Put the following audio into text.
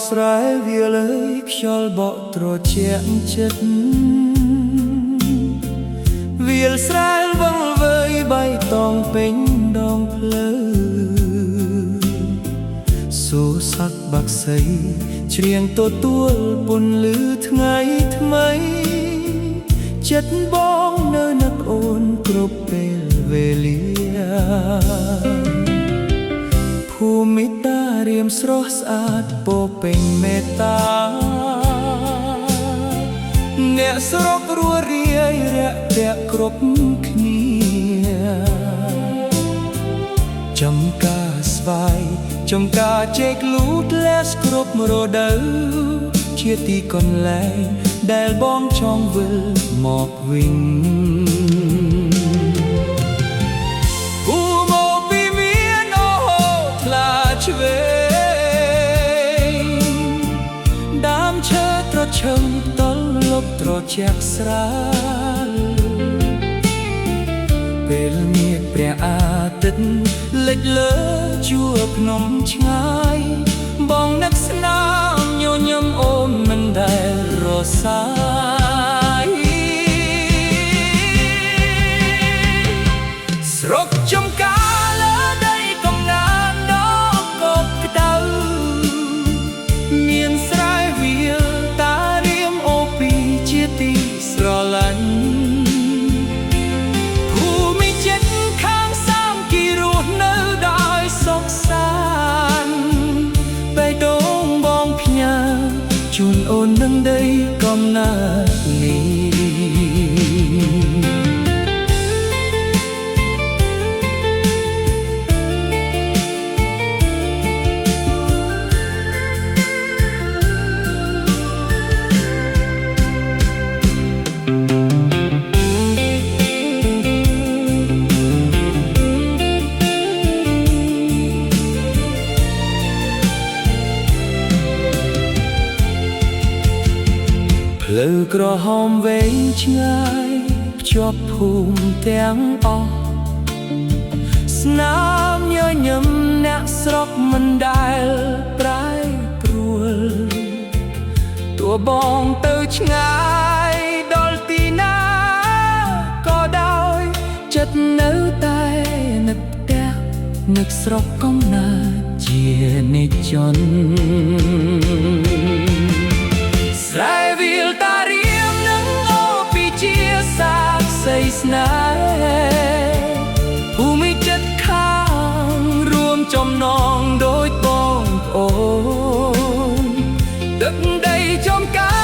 ស្រែវាលើយខ្យល់បក់ត្រជាក់ចិត្តវាលស្រែវង្វេយបៃតងពេញដងផ្លូវសូរស័ក្តិបាក់សីច្រៀងទទួលពន្លឺថ្ងៃថ្មីចិត្តបងនៅនឹកអូនគ្រប់ពេលវេលាភូមិតារៀមស្រស់ស្អាតពោពេញមេត្តាអ្នកស្រុករួរាយរាក់ទាក់គ្រប់គ្នាចំការស្វាយចំការចេកលូតលាស់គ្រប់រដូវជាទីកន្លែងដែលបងចង់វិលមកវិញដើមឈើត្រឈឹងតលប់ត្រជាក់ស្រាលពេលមាសព្រះអាទិត្យលេចលើជួរភ្នំឆ្ងាយបងនឹកស្នាមញញឹមអូនមិនដែលរសាយស្រុកចំការលើដីកំណានដកកបក្តៅមានស្រែវាលតារៀមអូពីជាទីស្រឡាញ់ភូមិចិត្តខាងសាមគីរស់នៅដោយសុខសាន្តបេះដូងបងផ្ញើជូនអូននឹងដីកំណើតនេះផ្លូវក្រហមវែងឆ្ងាយភ្ជាប់ភូមិទាំងអស់ស្នាមញញឹមអ្នកស្រុកមិនដែលប្រែប្រួលទោះបងទៅឆ្ងាយដល់ទីណាក៏ដោយចិត្តនៅតែនឹកផ្ទះនឹកស្រុកកំណើតជានិច្ចជន ស្រែវាលតារៀមនឹងអូពីជាសាកសីស្នេហ៍ភូមិចិត្តខាងរួមចំណងដូចបងប្អូនទឹកដីចំការ